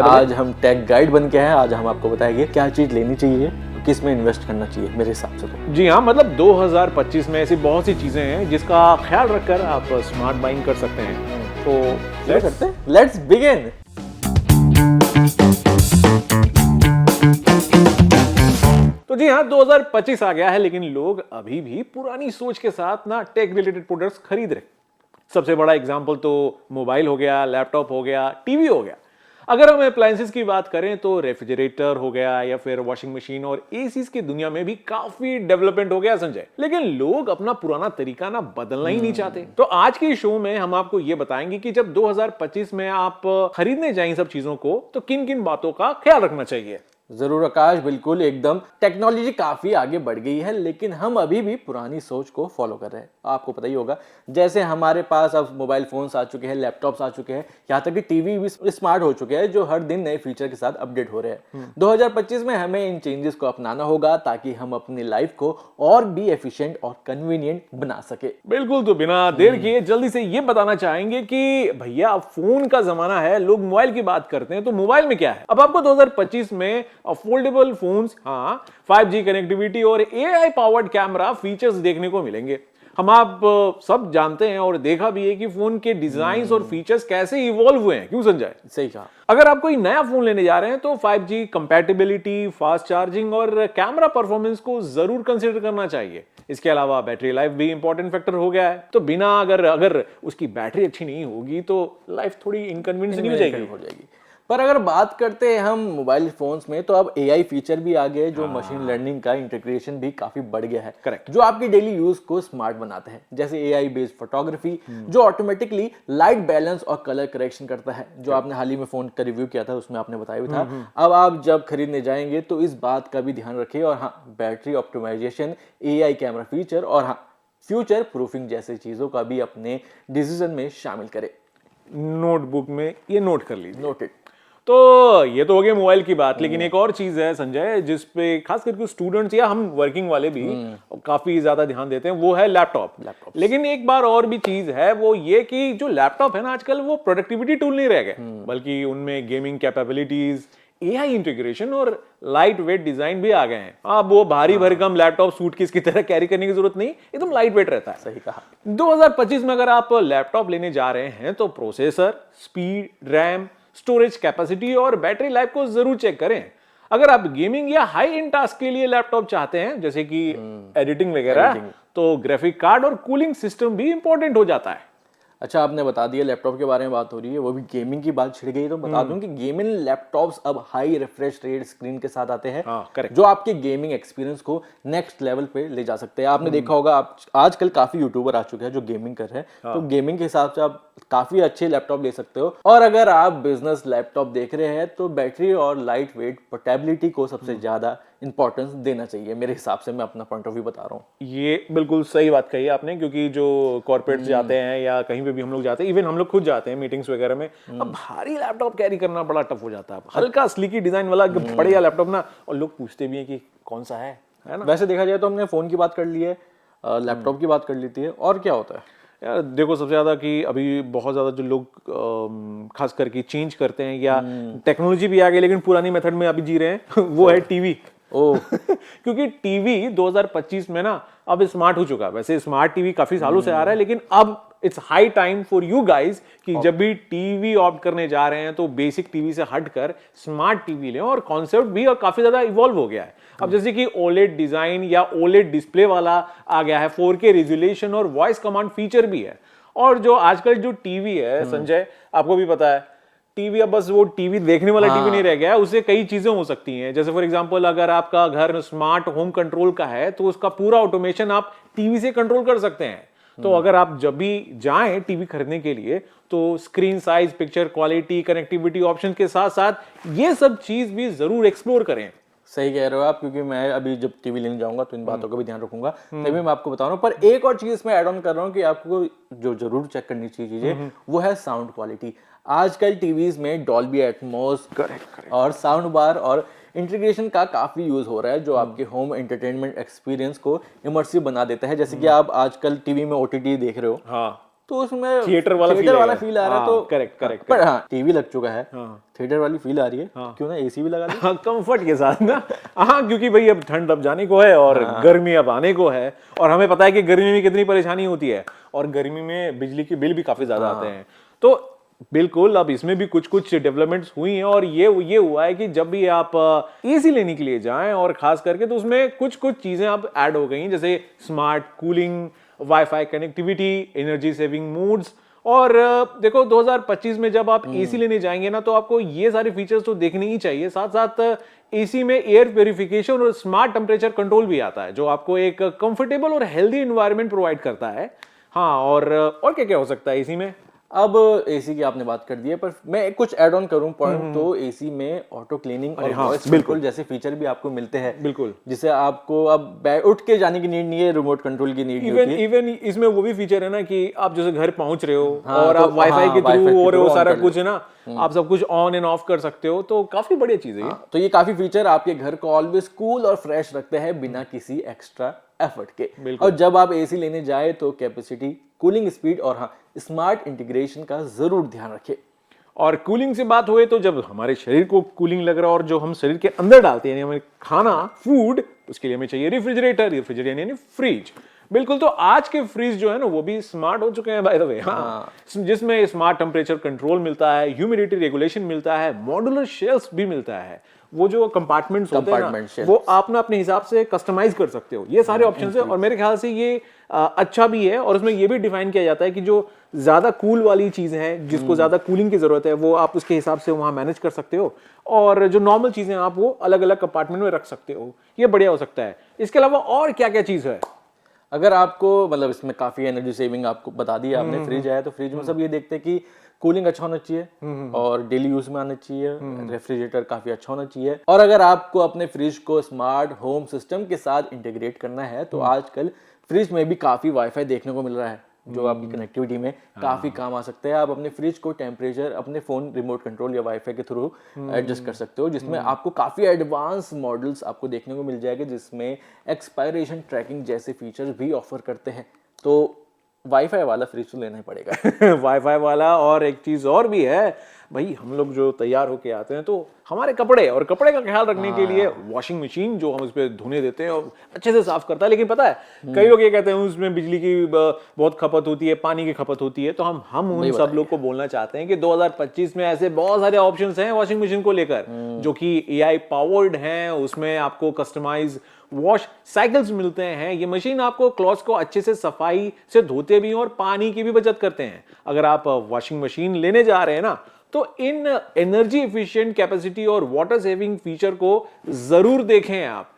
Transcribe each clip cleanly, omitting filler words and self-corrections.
आज हम take guide बन के हैं। आज हम आपको बताएंगे क्या चीज लेनी चाहिए, किस में इन्वेस्ट करना चाहिए मेरे हिसाब से तो। जी हाँ, मतलब 2025 में ऐसी बहुत सी चीजें हैं जिसका ख्याल रखकर आप स्मार्ट बाइंग कर सकते हैं। तो लेट्स बिगिन। तो जी हाँ, 2025 आ गया है, लेकिन लोग अभी भी पुरानी सोच के साथ ना टेक रिलेटेड प्रोडक्ट्स खरीद रहे। सबसे बड़ा एग्जांपल तो मोबाइल हो गया, लैपटॉप हो गया, टीवी हो गया। अगर हम अप्लायंसेस की बात करें तो रेफ्रिजरेटर हो गया या फिर वॉशिंग मशीन और एसीज की दुनिया में भी काफी डेवलपमेंट हो गया संजय। लेकिन लोग अपना पुराना तरीका ना बदलना ही नहीं चाहते। तो आज के शो में हम आपको ये बताएंगे कि जब 2025 में आप खरीदने जाएं सब चीजों को, तो किन किन बातों का ख्याल रखना चाहिए। जरूर आकाश, बिल्कुल एकदम। टेक्नोलॉजी काफी आगे बढ़ गई है, लेकिन हम अभी भी पुरानी सोच को फॉलो कर रहे हैं। आपको पता ही होगा, जैसे हमारे पास अब मोबाइल फोन्स आ चुके हैं, लैपटॉप्स आ चुके हैं, यहाँ तक कि टीवी भी स्मार्ट हो चुके हैं, जो हर दिन नए फीचर के साथ अपडेट हो रहे हैं। 2025 में हमें इन चेंजेस को अपनाना होगा ताकि हम अपनी लाइफ को और भी एफिशिएंट और कन्वीनियंट बना सके। बिल्कुल, तो बिना देर किए जल्दी से ये बताना चाहेंगे कि भैया फोन का जमाना है, लोग मोबाइल की बात करते हैं, तो मोबाइल में क्या है। अब आपको 2025 में अफोर्डेबल फोन्स, हाँ, 5G कनेक्टिविटी और AI पावर्ड कैमरा फीचर्स देखने को मिलेंगे। हम आप सब जानते हैं और देखा भी है कि फोन के डिजाइन और फीचर्स कैसे इवॉल्व हुए हैं। क्यों संजय? सही कहा। अगर आप कोई नया फोन लेने जा रहे हैं तो 5G कंपैटिबिलिटी, फास्ट चार्जिंग और कैमरा परफॉर्मेंस को जरूर कंसीडर करना चाहिए। इसके अलावा बैटरी लाइफ भी इंपॉर्टेंट फैक्टर हो गया है। तो बिना अगर उसकी बैटरी अच्छी नहीं होगी तो लाइफ थोड़ी इनकन्वीनियंस हो जाएगी। पर अगर बात करते हैं हम मोबाइल फोन्स में, तो अब AI फीचर भी आ गए, जो मशीन लर्निंग का इंटीग्रेशन भी काफी बढ़ गया है। करेक्ट। जो आपकी डेली यूज को स्मार्ट बनाते हैं, जैसे AI बेस्ड फोटोग्राफी जो ऑटोमेटिकली लाइट बैलेंस और कलर करेक्शन करता है, जो आपने हाल ही में फोन का रिव्यू किया था उसमें आपने बताया भी था। अब आप जब खरीदने जाएंगे तो इस बात का भी ध्यान रखिए। और हाँ, battery optimization, AI camera feature और हाँ, फ्यूचर प्रूफिंग जैसी चीजों का भी अपने डिसीजन में शामिल करें। नोटबुक में ये नोट कर लीजिए। नोटेड। तो ये तो हो गया मोबाइल की बात, लेकिन एक और चीज है संजय जिस पे खास करके स्टूडेंट्स या हम वर्किंग वाले भी काफी ज्यादा ध्यान देते हैं, वो है लैपटॉप। लेकिन एक बार और भी चीज है, वो ये कि जो लैपटॉप है ना आजकल, वो प्रोडक्टिविटी टूल नहीं रह गए, बल्कि उनमें गेमिंग कैपेबिलिटीज, AI इंटीग्रेशन और लाइट वेट डिजाइन भी आ गए हैं। अब वो भारी भरकम लैपटॉप सूटकेस की तरह कैरी करने की जरूरत नहीं, एकदम लाइट वेट रहता है। सही कहा। 2025 में अगर आप लैपटॉप लेने जा रहे हैं तो processor, speed, RAM, storage capacity और बैटरी लाइफ को जरूर चेक करें। अगर आप गेमिंग या हाई एंड टास्क के लिए लैपटॉप चाहते हैं, जैसे कि एडिटिंग वगैरह, तो ग्राफिक कार्ड और कूलिंग सिस्टम भी इंपॉर्टेंट हो जाता है। अच्छा, आपने बता दिया लैपटॉप के बारे में बात हो रही है, वो भी गेमिंग की बात छिड़ गई, तो बता दूं कि गेमिंग लैपटॉप्स अब हाई रिफ्रेश रेट स्क्रीन के साथ आते हैं। करेक्ट। जो आपके गेमिंग एक्सपीरियंस को नेक्स्ट लेवल पे ले जा सकते हैं। आपने देखा होगा, आप आजकल काफी यूट्यूबर आ चुके हैं जो गेमिंग कर रहे हैं, तो गेमिंग के हिसाब से आप काफी अच्छे लैपटॉप ले सकते हो। और अगर आप बिजनेस लैपटॉप देख रहे हैं तो बैटरी और लाइट वेट पोर्टेबिलिटी को सबसे ज्यादा इंपॉर्टेंस देना चाहिए मेरे हिसाब से। मैं अपना पॉइंट ऑफ व्यू बता रहा हूँ। ये बिल्कुल सही बात कही आपने, क्योंकि जो कॉर्पोरेट्स जाते हैं या कहीं पे भी हम लोग जाते हैं, इवन हम लोग खुद जाते हैं मीटिंग्स वगैरह में, अब भारी लैपटॉप कैरी करना बड़ा टफ हो जाता है। हल्का स्लीकी डिजाइन वाला बढ़िया लैपटॉप ना, और लोग पूछते भी हैं कि कौन सा है ना। वैसे देखा जाए तो हमने फोन की बात कर ली है, लैपटॉप की बात कर लेती है, और क्या होता है यार? देखो, सबसे ज्यादा कि अभी बहुत ज्यादा जो लोग खास करके चेंज करते हैं, या टेक्नोलॉजी भी आ गई लेकिन पुरानी मेथड में अभी जी रहे हैं वो है टीवी। क्योंकि टीवी 2025 में ना अब स्मार्ट हो चुका है। वैसे स्मार्ट टीवी काफी सालों से आ रहा है, लेकिन अब it's high time for you guys कि जब भी टीवी ऑप्ट करने जा रहे हैं तो बेसिक टीवी से हटकर स्मार्ट टीवी लें। और कॉन्सेप्ट भी और काफी ज्यादा इवॉल्व हो गया है। अब जैसे कि ओलेड डिजाइन या ओलेड डिस्प्ले वाला आ गया है, 4K रेजोल्यूशन और वॉइस कमांड फीचर भी है। और जो आजकल जो टीवी है संजय, आपको भी पता है, टीवी अब बस वो टीवी देखने वाला टीवी नहीं रह गया है, उससे कई चीजें हो सकती हैं। जैसे फॉर एग्जांपल, अगर आपका घर स्मार्ट होम कंट्रोल का है तो उसका पूरा ऑटोमेशन आप टीवी से कंट्रोल कर सकते हैं। तो अगर आप जब भी जाएं टीवी खरीदने के लिए, तो screen size, picture quality, connectivity option के साथ साथ ये सब चीज भी जरूर एक्सप्लोर करें। सही कह रहे हो आप, क्योंकि मैं अभी जब टीवी लेने जाऊंगा तो इन बातों का भी ध्यान रखूंगा, तभी मैं आपको बता रहा हूँ। पर एक और चीज इसमें ऐड ऑन कर रहा हूँ कि आपको जो जरूर चेक करनी चाहिए चीजें, वो है साउंड क्वालिटी। आजकल टीवीज में डॉल्बी एटमॉस और साउंड बार और इंटीग्रेशन का काफी यूज हो रहा है, जो आपके होम एंटरटेनमेंट एक्सपीरियंस को इमर्सिव बना देता है। जैसे कि आप आजकल टीवी में OTT देख रहे हो, तो उसमें थिएटर वाला वाला फील आ रहा है। तो करेक्ट पर हाँ, टीवी लग चुका है, थिएटर वाली फील आ रही है, क्यों ना एसी भी लगा ली। हाँ, कंफर्ट के साथ ना। हाँ, क्योंकि भाई अब ठंड अब जाने को है और गर्मी अब आने को है, और हमें पता है कि गर्मी में कितनी परेशानी होती है, और गर्मी में बिजली के बिल भी काफी ज्यादा आते हैं। तो बिल्कुल अब इसमें भी कुछ कुछ डेवलपमेंट्स हुई हैं, और ये हुआ है कि जब भी आप एसी लेने के लिए जाएं, और खास करके तो उसमें कुछ कुछ चीजें अब ऐड हो गई हैं, जैसे smart cooling, wifi connectivity, energy saving modes. और देखो 2025 में जब आप एसी लेने जाएंगे ना, तो आपको ये सारे फीचर्स तो देखने ही चाहिए। साथ साथ एसी में एयर प्यूरिफिकेशन और स्मार्ट टेम्परेचर कंट्रोल भी आता है, जो आपको एक कंफर्टेबल और हेल्दी एनवायरनमेंट प्रोवाइड करता है। हाँ, और क्या क्या हो सकता है एसी में? अब एसी की आपने बात कर दी है, पर मैं कुछ ऐड ऑन करूं पॉइंट, तो एसी में ऑटो क्लीनिंग और वॉइस कंट्रोल जैसे फीचर भी आपको मिलते हैं। बिल्कुल, जिसे आपको अब उठ के जाने की नीड नहीं है, रिमोट कंट्रोल की नीड होती है। इवन इसमें वो भी फीचर है ना कि आप जैसे घर पहुंच रहे हो, और आप वाईफाई के थ्रू और वो सारा कुछ है ना, आप सब कुछ ऑन एंड ऑफ कर सकते हो, तो काफी बढ़िया चीज है ये। तो ये काफी फीचर आपके घर को ऑलवेज कूल और फ्रेश रखते हैं बिना किसी एक्स्ट्रा एफर्ट के। और जब आप एसी लेने जाए तो कैपेसिटी, कूलिंग स्पीड और हाँ स्मार्ट इंटीग्रेशन का जरूर ध्यान रखें। और कूलिंग से बात हुए तो जब हमारे शरीर को कूलिंग लग रहा है, और जो हम शरीर के अंदर डालते हैं यानी हमें खाना, फूड, उसके लिए हमें चाहिए रेफ्रिजरेटर यानी फ्रिज। बिल्कुल, तो आज के फ्रिज जो है ना वो भी स्मार्ट हो चुके हैं बाय द वे। हाँ, जिसमें स्मार्ट टेम्परेचर कंट्रोल मिलता है, ह्यूमिडिटी रेगुलेशन मिलता है, मॉड्यूलर शेल्फ्स भी मिलता है। वो जो कंपार्टमेंट्स होते हैं ना, वो आप ना अपने हिसाब से कस्टमाइज कर सकते हो। ये सारे ऑप्शंस है, और मेरे ख्याल से ये अच्छा भी है। और उसमें ये भी डिफाइन किया जाता है कि जो ज्यादा कूल वाली चीज है, जिसको ज्यादा कूलिंग की जरूरत है, वो आप उसके हिसाब से वहां मैनेज कर सकते हो, और जो नॉर्मल चीजें आप वो अलग अलग कंपार्टमेंट में रख सकते हो। ये बढ़िया हो सकता है। इसके अलावा और क्या क्या चीज है? अगर आपको मतलब इसमें काफी एनर्जी सेविंग आपको बता दी आपने, फ्रिज है तो फ्रिज में सब ये देखते हैं कि कूलिंग अच्छा होना चाहिए और डेली यूज में आना चाहिए, रेफ्रिजरेटर काफी अच्छा होना चाहिए। और अगर आपको अपने फ्रिज को स्मार्ट होम सिस्टम के साथ इंटीग्रेट करना है तो आजकल फ्रिज में भी काफी वाईफाई देखने को मिल रहा है, जो आपकी कनेक्टिविटी में काफी काम आ सकता है। आप अपने फ्रिज को टेम्परेचर अपने फोन रिमोट कंट्रोल या वाईफाई के थ्रू एडजस्ट कर सकते हो, जिसमें आपको काफी एडवांस मॉडल्स आपको देखने को मिल जाएंगे, जिसमें एक्सपायरेशन ट्रैकिंग जैसे फीचर्स भी ऑफर करते हैं। तो वाईफाई वाला फ्रिज तो लेना ही पड़ेगा। वाईफाई वाला। और एक चीज और भी है भाई, हम लोग जो तैयार होके आते हैं तो हमारे कपड़े का ख्याल रखने के लिए वॉशिंग मशीन जो हम उस पर धोने देते हैं और अच्छे से साफ करता है। लेकिन पता है कई लोग ये कहते हैं उसमें बिजली की बहुत खपत होती है, पानी की खपत होती है। तो हम उन सब लोग को बोलना चाहते हैं कि 2025 में ऐसे बहुत सारे ऑप्शंस हैं वॉशिंग मशीन को लेकर, जो कि एआई पावर्ड हैं। उसमें आपको कस्टमाइज वॉश साइकिल्स मिलते हैं। ये मशीन आपको क्लॉथ्स को अच्छे से सफाई से धोते भी हैं और पानी की भी बचत करते हैं। अगर आप वॉशिंग मशीन लेने जा रहे हैं ना, तो इन एनर्जी एफिशिएंट, कैपेसिटी और वाटर सेविंग फीचर को जरूर देखें आप।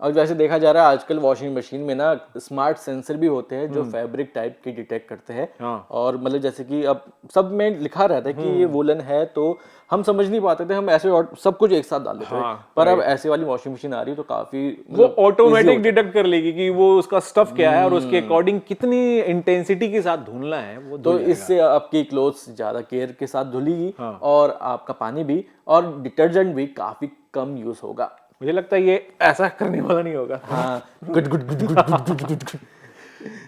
और वैसे देखा जा रहा है आजकल वॉशिंग मशीन में ना स्मार्ट सेंसर भी होते हैं जो फैब्रिक टाइप की डिटेक्ट करते हैं। और मतलब जैसे कि अब सब में लिखा रहता है कि ये वुलन है, तो हम समझ नहीं पाते थे, हम ऐसे सब कुछ एक साथ डाल देते थे। पर अब ऐसे वाली वॉशिंग मशीन आ रही है तो काफी वो ऑटोमेटिक डिटेक्ट कर लेगी कि वो उसका स्टफ क्या है और उसके अकॉर्डिंग कितनी इंटेंसिटी के साथ धुलना है वो। तो इससे आपकी क्लोथ्स ज्यादा केयर के साथ धुलेगी और आपका पानी भी और डिटर्जेंट भी काफी कम यूज होगा। मुझे लगता है ये ऐसा करने वाला नहीं होगा। हाँ, good good good good good good good.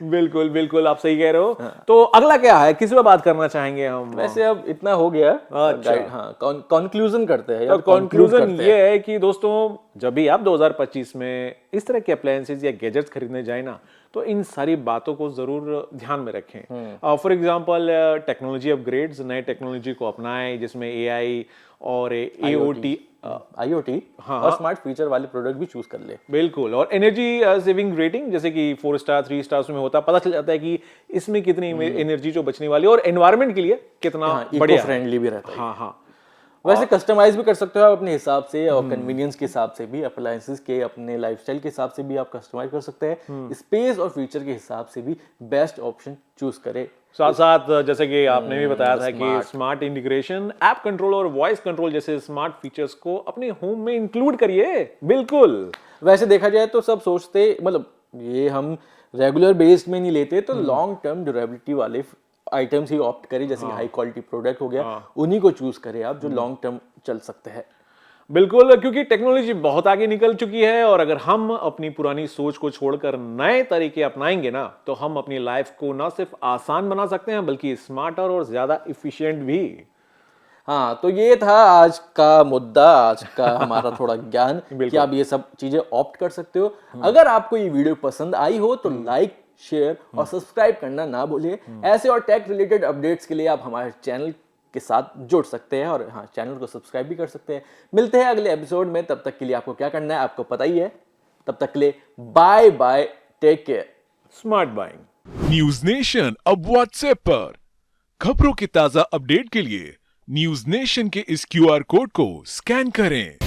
बिल्कुल बिल्कुल, आप सही कह रहे हो। तो अगला क्या है, किस पे बात करना चाहेंगे हम? वैसे अब इतना हो गया। अच्छा, हाँ, कंक्लूजन करते हैं। तो कंक्लूजन ये है कि दोस्तों, जब भी आप 2025 में इस तरह के अप्लायंसेस या गैजेट्स खरीदने जाए ना, तो इन सारी बातों को जरूर ध्यान में रखें। फॉर एग्जांपल टेक्नोलॉजी अपग्रेड्स, नए टेक्नोलॉजी को अपनाएं जिसमें एआई और IoT और स्मार्ट फीचर वाले प्रोडक्ट भी चूज कर ले। बिल्कुल। और एनर्जी सेविंग रेटिंग जैसे कि 4 स्टार 3 स्टार्स में होता है, पता चल जाता है कि इसमें कितनी एनर्जी जो बचने वाली है और एनवायरनमेंट के लिए कितना बढ़िया, फ्रेंडली भी रहता है। हाँ। वैसे कस्टमाइज भी कर सकते हो आप अपने हिसाब से और कन्वीनियंस के हिसाब से भी, अप्लायंसेस के अपने लाइफस्टाइल के हिसाब से भी आप कस्टमाइज कर सकते हैं। स्पेस और फीचर के हिसाब से भी बेस्ट ऑप्शन चूज करें। साथ साथ जैसे कि आपने भी बताया था कि स्मार्ट इंटीग्रेशन, ऐप कंट्रोल और वॉइस कंट्रोल जैसे स्मार्ट फीचर्स को अपने होम में इंक्लूड करिए। बिल्कुल। वैसे देखा जाए तो सब सोचते, मतलब ये हम रेगुलर बेस्ड में नहीं लेते, तो लॉन्ग टर्म ड्यूरेबिलिटी वाले आइटम्स ही ऑप्ट करें, जैसे हाई क्वालिटी प्रोडक्ट हो गया, उन्हीं को चूज करें आप जो लॉन्ग टर्म चल सकते हैं। बिल्कुल, क्योंकि टेक्नोलॉजी बहुत आगे निकल चुकी है और अगर हम अपनी पुरानी सोच को छोड़कर नए तरीके अपनाएंगे ना, तो हम अपनी लाइफ को ना सिर्फ आसान बना सकते हैं बल्कि स्मार्टर और ज्यादा इफिशिएंट भी। हाँ, तो ये था आज का मुद्दा, आज का हमारा थोड़ा ज्ञान कि आप ये सब चीजें ऑप्ट कर सकते हो। अगर आपको ये वीडियो पसंद आई हो तो लाइक, शेयर और सब्सक्राइब करना ना भूलिए। ऐसे और टेक रिलेटेड अपडेट्स के लिए आप हमारे चैनल के साथ जुड़ सकते हैं और हाँ, चैनल को सब्सक्राइब भी कर सकते हैं। मिलते हैं अगले एपिसोड में, तब तक के लिए आपको क्या करना है आपको पता ही है। तब तक के लिए bye bye, take care. Smart buying. News nation अब व्हाट्सएप पर खबरों के ताजा अपडेट के लिए न्यूज नेशन के इस क्यूआर कोड को स्कैन करें।